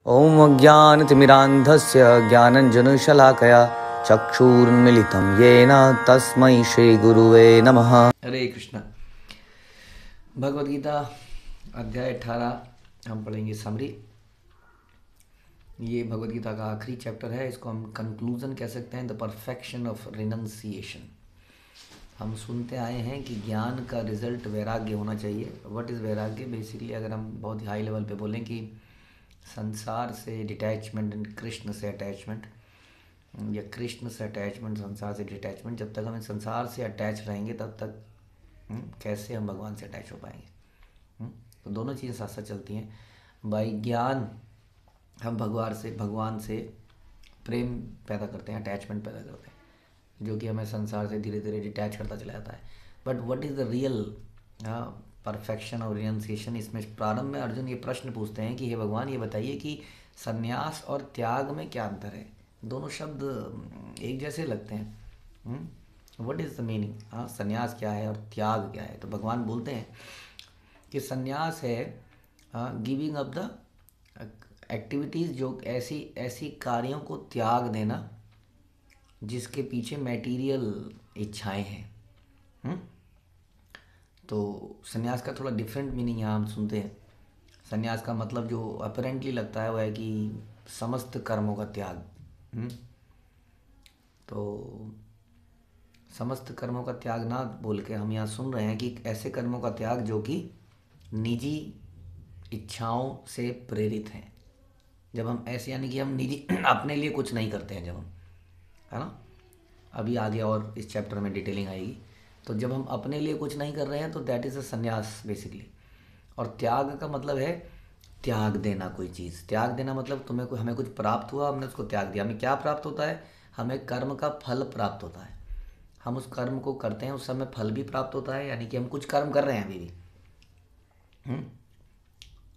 ॐ अज्ञानतिमिरान्धस्य ज्ञानञ्जनशलाकया चक्षुरुन्मीलितं येन तस्मै श्रीगुरुवे नमः। हरे कृष्ण। भगवद गीता अध्याय 18 हम पढ़ेंगे समरी। ये भगवद गीता का आखिरी चैप्टर है। इसको हम कंक्लूजन कह सकते हैं, द परफेक्शन ऑफ रिनंसिएशन। हम सुनते आए हैं कि ज्ञान का रिजल्ट वैराग्य होना चाहिए। व्हाट इज़ वैराग्य? बेसिकली अगर हम बहुत ही हाई लेवल पे बोलें कि संसार से डिटैचमेंट एंड कृष्ण से अटैचमेंट, या कृष्ण से अटैचमेंट, संसार से डिटैचमेंट। जब तक हम संसार से अटैच रहेंगे तब तक कैसे हम भगवान से अटैच हो पाएंगे? तो दोनों चीज़ें साथ साथ चलती हैं। बाई ज्ञान हम भगवान से प्रेम पैदा करते हैं, अटैचमेंट पैदा करते हैं, जो कि हमें संसार से धीरे धीरे डिटैच करता चला जाता है। But what is the real perfection और रियंसिएशन? इसमें प्रारंभ में अर्जुन ये प्रश्न पूछते हैं कि हे भगवान, ये बताइए कि संन्यास और त्याग में क्या अंतर है? दोनों शब्द एक जैसे लगते हैं। What is the meaning? संन्यास क्या है और त्याग क्या है? तो भगवान बोलते हैं कि संन्यास है गिविंग अप द एक्टिविटीज़, जो ऐसी कार्यों को त्याग देना जिसके पीछे मटेरियल इच्छाएं हैं। तो संन्यास का थोड़ा डिफरेंट मीनिंग यहाँ हम सुनते हैं। संन्यास का मतलब जो अपरेंटली लगता है वो है कि समस्त कर्मों का त्याग। तो समस्त कर्मों का त्याग ना बोल के हम यहाँ सुन रहे हैं कि ऐसे कर्मों का त्याग जो कि निजी इच्छाओं से प्रेरित हैं। जब हम ऐसे, यानी कि हम निजी अपने लिए कुछ नहीं करते हैं, जब हम, है ना, अभी आगे और इस चैप्टर में डिटेलिंग आएगी। तो जब हम अपने लिए कुछ नहीं कर रहे हैं तो दैट इज़ अ संन्यास बेसिकली। और त्याग का मतलब है त्याग देना कोई चीज़। त्याग देना मतलब हमें कुछ प्राप्त हुआ, हमने उसको त्याग दिया। हमें क्या प्राप्त होता है? हमें कर्म का फल प्राप्त होता है। हम उस कर्म को करते हैं, उस समय फल भी प्राप्त होता है, यानी कि हम कुछ कर्म कर रहे हैं अभी भी,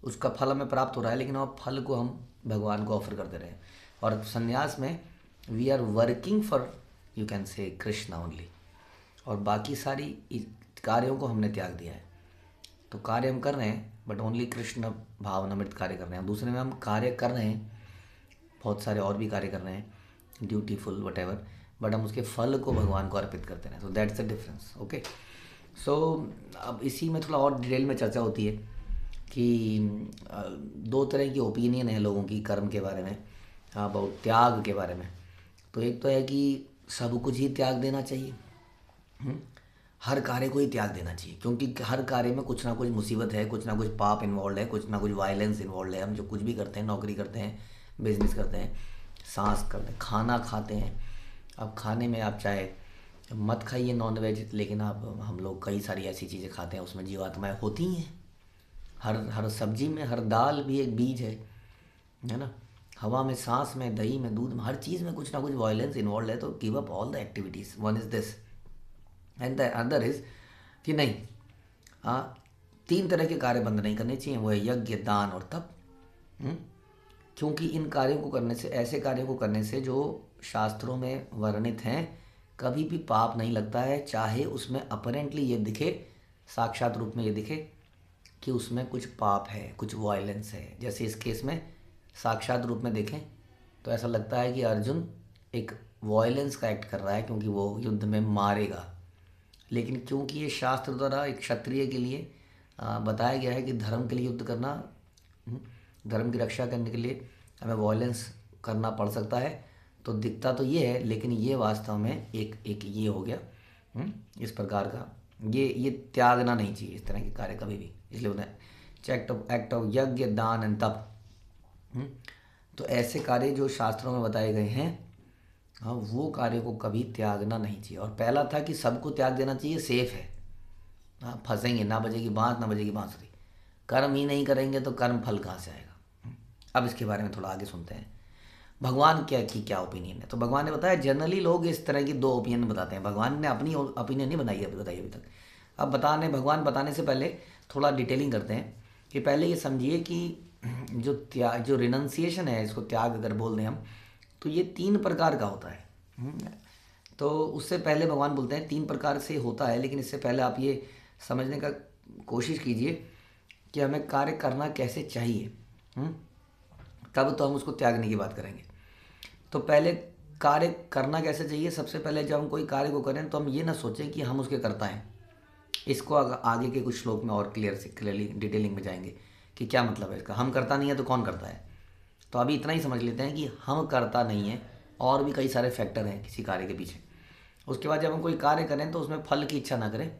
उसका फल हमें प्राप्त हो रहा है, लेकिन वो फल को हम भगवान को ऑफर कर दे रहे हैं। और संन्यास में we are working for, you can say, Krishna only. और बाकी सारी कार्यों को हमने त्याग दिया है। तो कार्य हम कर रहे हैं बट ओनली कृष्ण भावनामृत कार्य कर रहे हैं। दूसरे में हम कार्य कर रहे हैं, बहुत सारे और भी कार्य कर रहे हैं, ड्यूटीफुल वट एवर, बट हम उसके फल को भगवान को अर्पित करते हैं। So that's the difference. Okay, so अब इसी में थोड़ा और डिटेल में चर्चा होती है कि दो तरह की ओपिनियन है लोगों की कर्म के बारे में, अबाउट त्याग के बारे में। तो एक तो है कि सब कुछ ही त्याग देना चाहिए, हर कार्य को ही त्याग देना चाहिए, क्योंकि हर कार्य में कुछ ना कुछ मुसीबत है, कुछ ना कुछ पाप इन्वॉल्व है, कुछ ना कुछ वायलेंस इन्वॉल्व है। हम जो कुछ भी करते हैं, नौकरी करते हैं, बिजनेस करते हैं, सांस करते हैं, खाना खाते हैं। अब खाने में आप चाहे मत खाइए नॉनवेज, लेकिन आप, हम लोग कई सारी ऐसी चीज़ें खाते हैं उसमें जीवात्माएँ होती हैं। हर सब्जी में, हर दाल भी एक बीज है ना। हवा में, सांस में, दही में, दूध में, हर चीज़ में कुछ ना कुछ वायलेंस इन्वॉल्व है। तो give up all the activities. One is this and the other is कि नहीं, तीन तरह के कार्य बंद नहीं करने चाहिए। वो है यज्ञ, दान और तप। क्योंकि इन कार्यों को करने से, ऐसे कार्यों को करने से जो शास्त्रों में वर्णित हैं, कभी भी पाप नहीं लगता है, चाहे उसमें अपरेंटली ये दिखे, साक्षात रूप में ये दिखे कि उसमें कुछ पाप है, कुछ वायलेंस है। जैसे इस केस में साक्षात रूप में देखें तो ऐसा लगता है कि अर्जुन एक वायलेंस का एक्ट कर रहा है, क्योंकि वो युद्ध में मारेगा। लेकिन क्योंकि ये शास्त्र द्वारा एक क्षत्रिय के लिए बताया गया है कि धर्म के लिए युद्ध करना, धर्म की रक्षा करने के लिए हमें वायलेंस करना पड़ सकता है। तो दिखता तो ये है, लेकिन ये वास्तव में एक ये हो गया, इस प्रकार का, ये त्यागना नहीं चाहिए इस तरह के कार्य कभी भी। इसलिए बताएं एक्ट ऑफ यज्ञ, दान एंड तप। तो ऐसे कार्य जो शास्त्रों में बताए गए हैं, वो कार्य को कभी त्यागना नहीं चाहिए। और पहला था कि सबको त्याग देना चाहिए, सेफ है, फंसेंगे, ना बजेगी बांस ना बजेगी बांसुरी। कर्म ही नहीं करेंगे तो कर्म फल कहाँ से आएगा? अब इसके बारे में थोड़ा आगे सुनते हैं भगवान क्या ओपिनियन है। तो भगवान ने बताया, जनरली लोग इस तरह की दो ओपिनियन बताते हैं। भगवान ने अपनी ओपिनियन नहीं बताई अभी तक। अब भगवान बताने से पहले थोड़ा डिटेलिंग करते हैं कि पहले ये समझिए कि जो रिनंसिएशन है, इसको त्याग अगर बोल दें हम, तो ये 3 प्रकार का होता है। तो उससे पहले भगवान बोलते हैं 3 प्रकार से होता है, लेकिन इससे पहले आप ये समझने का कोशिश कीजिए कि हमें कार्य करना कैसे चाहिए। तब तो हम उसको त्यागने की बात करेंगे। तो पहले कार्य करना कैसे चाहिए? सबसे पहले जब हम कोई कार्य को करें तो हम ये ना सोचें कि हम उसके कर्ता हैं। इसको आगे के कुछ श्लोक में और क्लियरली डिटेलिंग में जाएंगे कि क्या मतलब है इसका। हम करता नहीं है तो कौन करता है? तो अभी इतना ही समझ लेते हैं कि हम करता नहीं है, और भी कई सारे फैक्टर हैं किसी कार्य के पीछे। उसके बाद जब हम कोई कार्य करें तो उसमें फल की इच्छा ना करें,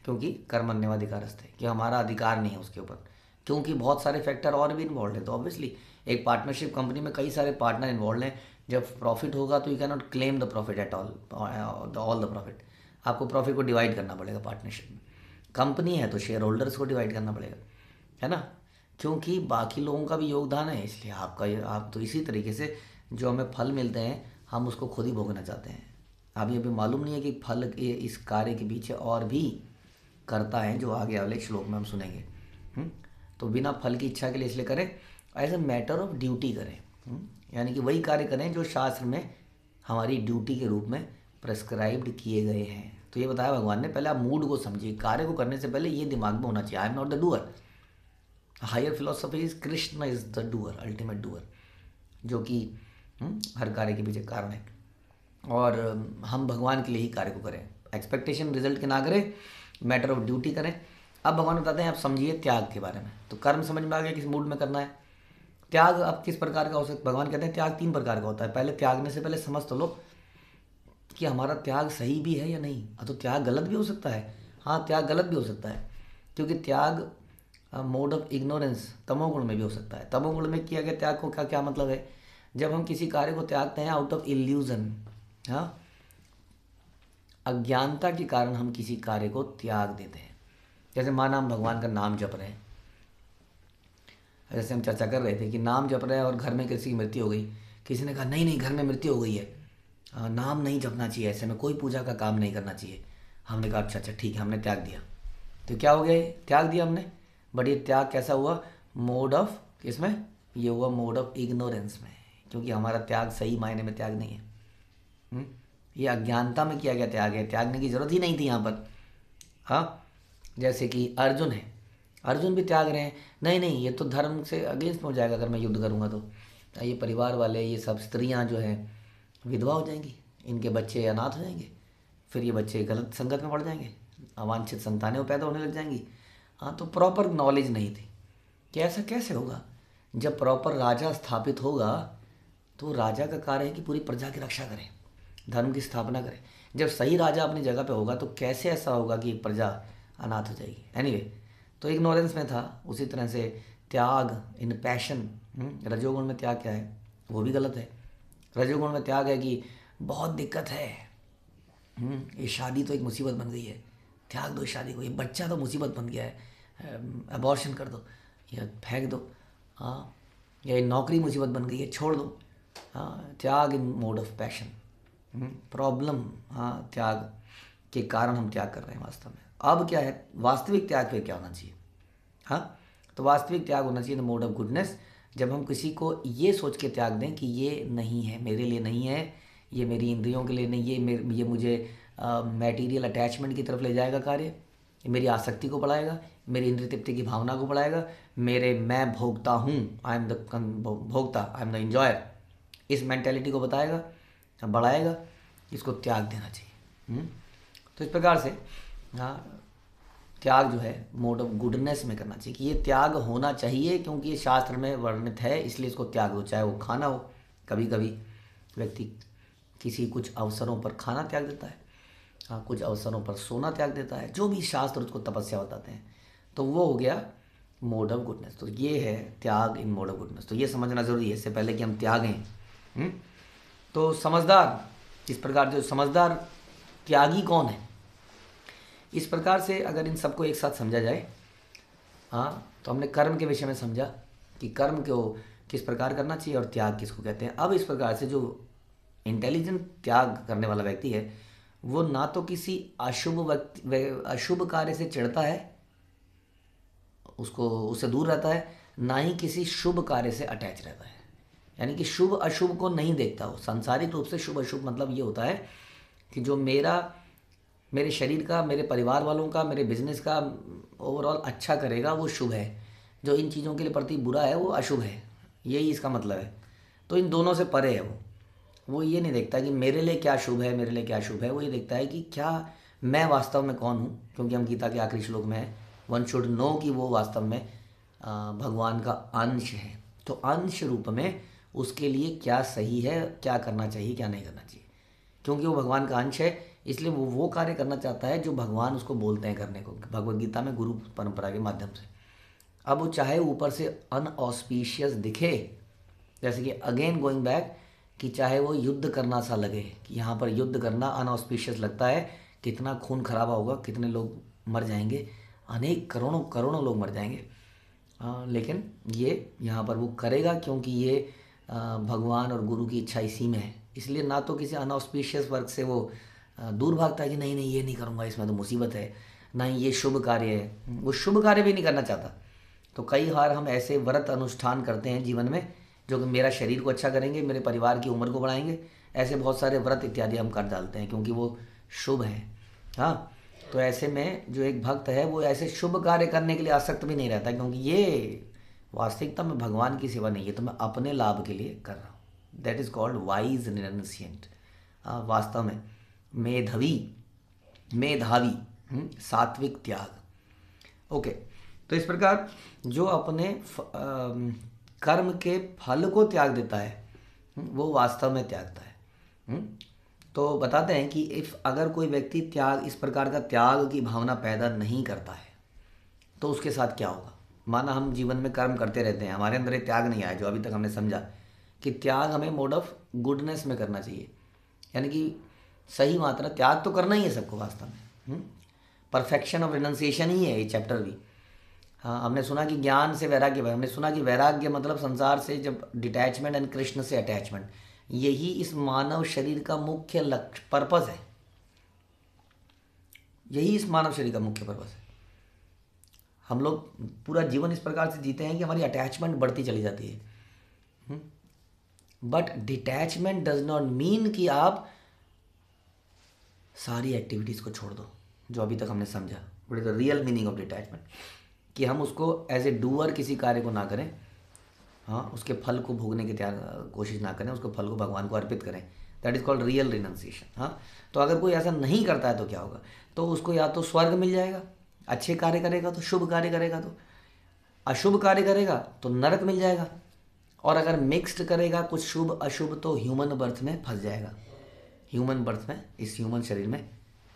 क्योंकि कर्मण्येवाधिकारस्ते, कि हमारा अधिकार नहीं है उसके ऊपर, क्योंकि बहुत सारे फैक्टर और भी इन्वॉल्व हैं। तो ऑब्वियसली एक पार्टनरशिप कंपनी में कई सारे पार्टनर इन्वॉल्व हैं। जब प्रॉफिट होगा तो you can not claim the profit at all the profit. आपको प्रॉफिट को डिवाइड करना पड़ेगा पार्टनरशिप में। कंपनी है तो शेयर होल्डर्स को डिवाइड करना पड़ेगा, है ना, क्योंकि बाकी लोगों का भी योगदान है। इसलिए आप तो इसी तरीके से जो हमें फल मिलते हैं हम उसको खुद ही भोगना चाहते हैं। अभी मालूम नहीं है कि फल के इस कार्य के पीछे और भी करता है, जो आगे वाले श्लोक में हम सुनेंगे। तो बिना फल की इच्छा के लिए इसलिए करें, as a matter of duty करें। यानी कि वही कार्य करें जो शास्त्र में हमारी ड्यूटी के रूप में प्रेस्क्राइब्ड किए गए हैं। तो ये बताया भगवान ने, पहले आप मूड को समझिए। कार्य को करने से पहले ये दिमाग में होना चाहिए, I am not the doer. Higher philosophy is Krishna is the doer, ultimate doer, जो कि हर कार्य के पीछे कारण है। और हम भगवान के लिए ही कार्य को करें, एक्सपेक्टेशन रिजल्ट के ना करें, मैटर ऑफ ड्यूटी करें। अब भगवान बताते हैं आप समझिए त्याग के बारे में। तो कर्म समझ में आ गया किस मूड में करना है। त्याग अब किस प्रकार का हो सकता है? भगवान कहते हैं त्याग 3 प्रकार का होता है। पहले त्यागने से पहले समझ तो लो कि हमारा त्याग सही भी है या नहीं। तो त्याग गलत भी हो सकता है। हाँ, त्याग गलत भी हो सकता है, क्योंकि त्याग मोड ऑफ इग्नोरेंस तमोगुण में भी हो सकता है। तमोगुण में किया गया त्याग को क्या मतलब है? जब हम किसी कार्य को त्यागते हैं आउट ऑफ इल्यूजन, हाँ, अज्ञानता के कारण हम किसी कार्य को त्याग देते हैं। जैसे माना हम भगवान का नाम जप रहे हैं, जैसे हम चर्चा कर रहे थे कि नाम जप रहे हैं और घर में किसी की मृत्यु हो गई। किसी ने कहा नहीं नहीं, घर में मृत्यु हो गई है, नाम नहीं जपना चाहिए, ऐसे में कोई पूजा का काम नहीं करना चाहिए। हमने कहा अच्छा अच्छा ठीक है, हमने त्याग दिया। तो क्या हो गया? ये त्याग दिया हमने, बट ये त्याग कैसा हुआ? मोड ऑफ किसमें? ये हुआ मोड ऑफ इग्नोरेंस में, क्योंकि हमारा त्याग सही मायने में त्याग नहीं है। ये अज्ञानता में किया गया त्याग है, त्यागने की जरूरत ही नहीं थी यहाँ पर। हाँ, जैसे कि अर्जुन है, अर्जुन भी त्याग रहे हैं, नहीं नहीं ये तो धर्म से अगेंस्ट में हो जाएगा अगर मैं युद्ध करूँगा तो। ये परिवार वाले, ये सब स्त्रियाँ जो हैं विधवा हो जाएंगी, इनके बच्चे अनाथ हो जाएंगे, फिर ये बच्चे गलत संगत में पड़ जाएंगे, अवांछित संतानें पैदा होने लग जाएंगी। हाँ, तो प्रॉपर नॉलेज नहीं थी कि ऐसा कैसे होगा। जब प्रॉपर राजा स्थापित होगा तो राजा का कार्य है कि पूरी प्रजा की रक्षा करे, धर्म की स्थापना करे। जब सही राजा अपनी जगह पे होगा तो कैसे ऐसा होगा कि प्रजा अनाथ हो जाएगी। एनीवे, तो इग्नोरेंस में था। उसी तरह से त्याग इन पैशन, रजोगुण में त्याग क्या है? वो भी गलत है। रजोगुण में त्याग है कि बहुत दिक्कत है, ये शादी तो एक मुसीबत बन गई है, त्याग दो शादी को। ये बच्चा तो मुसीबत बन गया है, अबॉर्शन कर दो या फेंक दो। हाँ, या ये नौकरी मुसीबत बन गई है, छोड़ दो। हाँ, त्याग इन मोड ऑफ पैशन, प्रॉब्लम। हाँ, त्याग के कारण हम त्याग कर रहे हैं वास्तव में। अब क्या है वास्तविक त्याग? फिर क्या होना चाहिए? हाँ, तो वास्तविक त्याग होना चाहिए द मोड ऑफ गुडनेस। जब हम किसी को ये सोच के त्याग दें कि ये नहीं है, मेरे लिए नहीं है, ये मेरी इंद्रियों के लिए नहीं, ये मुझे मटेरियल अटैचमेंट की तरफ ले जाएगा कार्य, ये मेरी आसक्ति को बढ़ाएगा, मेरी इंद्रिय तृप्ति की भावना को बढ़ाएगा, मेरे मैं भोगता हूँ, आई एम द भोगता, आई एम द इंजॉयर, इस मेंटेलिटी को बताएगा, बढ़ाएगा, इसको त्याग देना चाहिए। तो इस प्रकार से हाँ, त्याग जो है मोड ऑफ गुडनेस में करना चाहिए कि ये त्याग होना चाहिए, क्योंकि ये शास्त्र में वर्णित है, इसलिए इसको त्याग दो। चाहे वो खाना हो, कभी कभी व्यक्ति किसी कुछ अवसरों पर खाना त्याग देता है, हाँ, कुछ अवसरों पर सोना त्याग देता है, जो भी शास्त्र उसको तपस्या बताते हैं, तो वो हो गया मोड ऑफ गुडनेस। तो ये है त्याग इन मोड ऑफ गुडनेस। तो ये समझना ज़रूरी है इससे पहले कि हम त्यागें। तो समझदार, इस प्रकार जो समझदार त्यागी कौन है, इस प्रकार से अगर इन सबको एक साथ समझा जाए, हाँ, तो हमने कर्म के विषय में समझा कि कर्म को किस प्रकार करना चाहिए और त्याग किसको कहते हैं। अब इस प्रकार से जो इंटेलिजेंट त्याग करने वाला व्यक्ति है वो ना तो किसी अशुभ कार्य से चिढ़ता है, उससे दूर रहता है, ना ही किसी शुभ कार्य से अटैच रहता है। यानी कि शुभ अशुभ को नहीं देखता वो। सांसारिक रूप से शुभ अशुभ मतलब ये होता है कि जो मेरे शरीर का, मेरे परिवार वालों का, मेरे बिजनेस का ओवरऑल अच्छा करेगा वो शुभ है, जो इन चीज़ों के लिए प्रति बुरा है वो अशुभ है। यही इसका मतलब है। तो इन दोनों से परे है वो ये नहीं देखता कि मेरे लिए क्या शुभ है, मेरे लिए क्या शुभ है। वो ये देखता है कि क्या मैं वास्तव में कौन हूँ, क्योंकि हम गीता के आखिरी श्लोक में है वन शुड नो कि वो वास्तव में भगवान का अंश है। तो अंश रूप में उसके लिए क्या सही है, क्या करना चाहिए, क्या नहीं करना चाहिए। क्योंकि वो भगवान का अंश है, इसलिए वो कार्य करना चाहता है जो भगवान उसको बोलते हैं करने को, भगवद गीता में गुरु परंपरा के माध्यम से। अब वो चाहे ऊपर से अनऑस्पिशियस दिखे, जैसे कि अगेन गोइंग बैक, कि चाहे वो युद्ध करना सा लगे, कि यहाँ पर युद्ध करना अनऑस्पिशियस लगता है, कितना खून खराबा होगा, कितने लोग मर जाएंगे, अनेक करोड़ों करोड़ों लोग मर जाएंगे। लेकिन ये यहाँ पर वो करेगा क्योंकि ये भगवान और गुरु की इच्छा इसी में है। इसलिए ना तो किसी अनऑस्पिशियस वर्क से वो दूर भागता है कि नहीं नहीं ये नहीं करूँगा, इसमें तो मुसीबत है, ना ही ये शुभ कार्य है, वो शुभ कार्य भी नहीं करना चाहता। तो कई बार हम ऐसे व्रत अनुष्ठान करते हैं जीवन में जो कि मेरा शरीर को अच्छा करेंगे, मेरे परिवार की उम्र को बढ़ाएंगे, ऐसे बहुत सारे व्रत इत्यादि हम कर डालते हैं क्योंकि वो शुभ है। हाँ, तो ऐसे में जो एक भक्त है वो ऐसे शुभ कार्य करने के लिए आसक्त भी नहीं रहता, क्योंकि ये वास्तविकता में भगवान की सेवा नहीं है, तो मैं अपने लाभ के लिए कर रहा हूँ। That is called wise renunciant. वास्तव में मेधावी मेधावी सात्विक त्याग। ओके, तो इस प्रकार जो अपने कर्म के फल को त्याग देता है वो वास्तव में त्यागता है। तो बताते हैं कि अगर कोई व्यक्ति त्याग, इस प्रकार का त्याग की भावना पैदा नहीं करता है तो उसके साथ क्या होगा। माना हम जीवन में कर्म करते रहते हैं, हमारे अंदर ये त्याग नहीं आया, जो अभी तक हमने समझा कि त्याग हमें मोड ऑफ गुडनेस में करना चाहिए, यानी कि सही मात्रा त्याग तो करना ही है सबको वास्तव में। परफेक्शन ऑफ रिनंसिएशन ही है ये चैप्टर भी। हाँ, हमने सुना कि ज्ञान से वैराग्य, हमने सुना कि वैराग्य मतलब संसार से जब डिटैचमेंट एंड कृष्ण से अटैचमेंट। यही इस मानव शरीर का मुख्य लक्ष्य पर्पस है, यही इस मानव शरीर का मुख्य पर्पस है। हम लोग पूरा जीवन इस प्रकार से जीते हैं कि हमारी अटैचमेंट बढ़ती चली जाती है। But detachment does not mean कि आप सारी एक्टिविटीज़ को छोड़ दो, जो अभी तक हमने समझा। What is the real meaning of detachment, कि हम उसको एज ए डूअर किसी कार्य को ना करें, हाँ, उसके फल को भोगने की कोशिश ना करें, उसको फल को भगवान को अर्पित करें। That is called real renunciation. हाँ, तो अगर कोई ऐसा नहीं करता है तो क्या होगा, तो उसको या तो स्वर्ग मिल जाएगा, अच्छे कार्य करेगा तो, शुभ कार्य करेगा तो, अशुभ कार्य करेगा तो नरक मिल जाएगा, और अगर मिक्स्ड करेगा कुछ शुभ अशुभ तो ह्यूमन बर्थ में फंस जाएगा। ह्यूमन बर्थ में, इस ह्यूमन शरीर में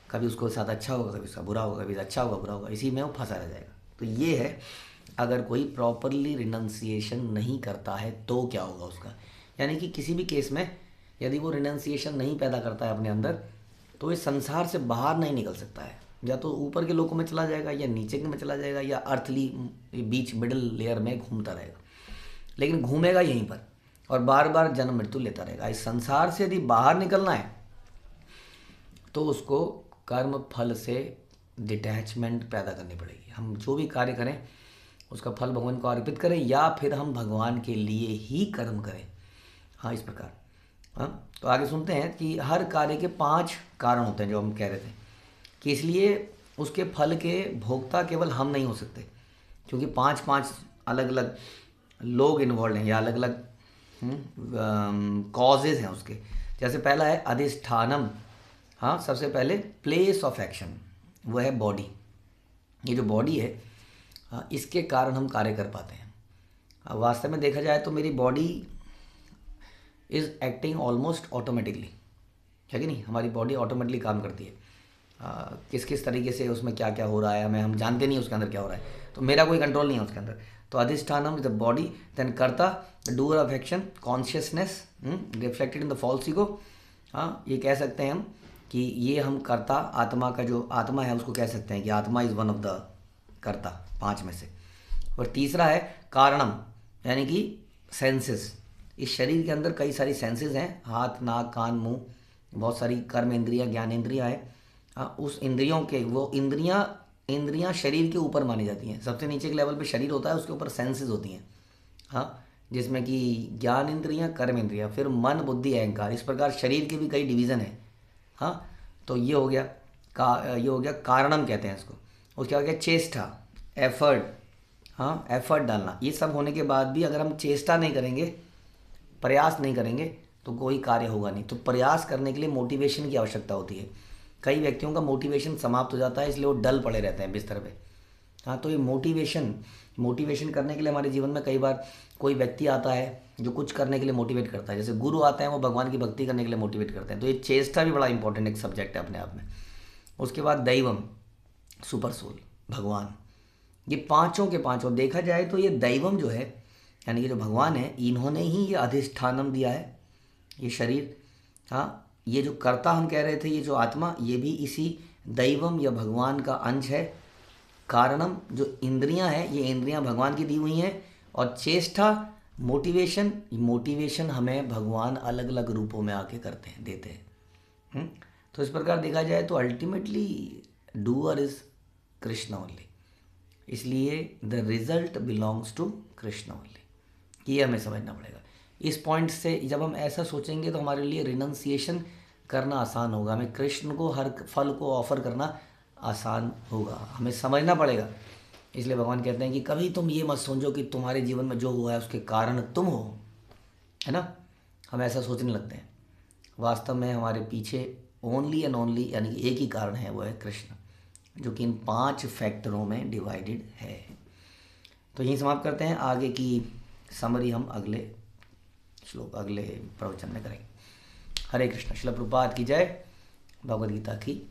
कभी उसको साथ अच्छा होगा, कभी उसका बुरा होगा, कभी अच्छा होगा बुरा होगा, इसी में वो फंसा रह जाएगा। तो ये है, अगर कोई प्रॉपरली रिनंसिएशन नहीं करता है तो क्या होगा उसका। यानी कि किसी भी केस में यदि वो रिनंसिएशन नहीं पैदा करता है अपने अंदर, तो इस संसार से बाहर नहीं निकल सकता है। या तो ऊपर के लोकों में चला जाएगा, या नीचे के में चला जाएगा, या अर्थली बीच मिडिल लेयर में घूमता रहेगा, लेकिन घूमेगा यहीं पर और बार बार जन्म मृत्यु लेता रहेगा। इस संसार से यदि बाहर निकलना है तो उसको कर्म फल से डिटैचमेंट पैदा करनी पड़ेगी। हम जो भी कार्य करें उसका फल भगवान को अर्पित करें, या फिर हम भगवान के लिए ही कर्म करें। हाँ, इस प्रकार। हाँ, तो आगे सुनते हैं कि हर कार्य के 5 कारण होते हैं, जो हम कह रहे थे, कि इसलिए उसके फल के भोक्ता केवल हम नहीं हो सकते, क्योंकि 5 अलग अलग लोग इन्वॉल्व हैं, या अलग अलग कॉजेज़ हैं उसके। जैसे पहला है अधिष्ठानम। हाँ, सबसे पहले प्लेस ऑफ एक्शन, वो है बॉडी। ये जो बॉडी है, इसके कारण हम कार्य कर पाते हैं। वास्तव में देखा जाए तो मेरी body is acting almost automatically, है कि नहीं। हमारी बॉडी ऑटोमेटिकली काम करती है, किस किस तरीके से उसमें क्या क्या हो रहा है हमें हम जानते नहीं उसके अंदर क्या हो रहा है, तो मेरा कोई कंट्रोल नहीं है उसके अंदर। तो अधिष्ठानम इज द बॉडी, देन कर्ता the doer of action, consciousness reflected in the false ego. हाँ, ये कह सकते हैं हम कि ये हम कर्ता, आत्मा का जो आत्मा है उसको कह सकते हैं कि आत्मा इज़ वन ऑफ द कर्ता 5 में से। और तीसरा है कारणम, यानी कि सेंसेस। इस शरीर के अंदर कई सारी सेंसेस हैं, हाथ नाक कान मुंह, बहुत सारी कर्म इंद्रियाँ ज्ञान इंद्रियाँ हैं। हाँ, उस इंद्रियों के, वो इंद्रियाँ शरीर के ऊपर मानी जाती हैं। सबसे नीचे के लेवल पे शरीर होता है, उसके ऊपर सेंसेस होती हैं। हाँ, जिसमें कि ज्ञान इंद्रियाँ, कर्म इंद्रियाँ, फिर मन बुद्धि अहंकार। इस प्रकार शरीर के भी कई डिवीज़न हैं। हाँ, तो ये हो गया ये हो गया कारणम कहते हैं इसको। उसके बाद क्या, चेष्टा, एफर्ट, हाँ, एफर्ट डालना, ये सब होने के बाद भी अगर हम चेष्टा नहीं करेंगे, प्रयास नहीं करेंगे तो कोई कार्य होगा नहीं। तो प्रयास करने के लिए मोटिवेशन की आवश्यकता होती है। कई व्यक्तियों का मोटिवेशन समाप्त हो जाता है, इसलिए वो डल पड़े रहते हैं बिस्तर पे। हाँ, तो ये मोटिवेशन करने के लिए हमारे जीवन में कई बार कोई व्यक्ति आता है जो कुछ करने के लिए मोटिवेट करता है। जैसे गुरु आते हैं, वो भगवान की भक्ति करने के लिए मोटिवेट करते हैं। तो ये चेष्टा भी बड़ा इंपॉर्टेंट एक सब्जेक्ट है अपने आप में। उसके बाद दैवम, सुपर सोल, भगवान, ये पांचों के पांचों देखा जाए तो ये दैवम जो है, यानी कि जो भगवान है, इन्होंने ही ये अधिष्ठानम दिया है, ये शरीर। हाँ, ये जो कर्ता हम कह रहे थे, ये जो आत्मा, ये भी इसी दैवम या भगवान का अंश है। कारणम, जो इंद्रियां हैं, ये इंद्रियां भगवान की दी हुई हैं। और चेष्टा, मोटिवेशन हमें भगवान अलग अलग रूपों में आके करते हैं, देते हैं। तो इस प्रकार देखा जाए तो ultimately doer is Krishna only, इसलिए the result belongs to Krishna only. ये हमें समझना पड़ेगा। इस पॉइंट से जब हम ऐसा सोचेंगे तो हमारे लिए रिनंसिएशन करना आसान होगा, हमें कृष्ण को हर फल को ऑफर करना आसान होगा, हमें समझना पड़ेगा। इसलिए भगवान कहते हैं कि कभी तुम ये मत समझो कि तुम्हारे जीवन में जो हुआ है उसके कारण तुम हो, है ना। हम ऐसा सोचने लगते हैं, वास्तव में हमारे पीछे ओनली एंड ओनली, यानी कि एक ही कारण है, वो है कृष्ण, जो कि इन 5 फैक्टरों में डिवाइडेड है। तो यहीं समाप्त करते हैं। आगे की समरी हम अगले प्रवचन में करेंगे। हरे कृष्ण। श्रील प्रभुपाद की जय। भगवद गीता की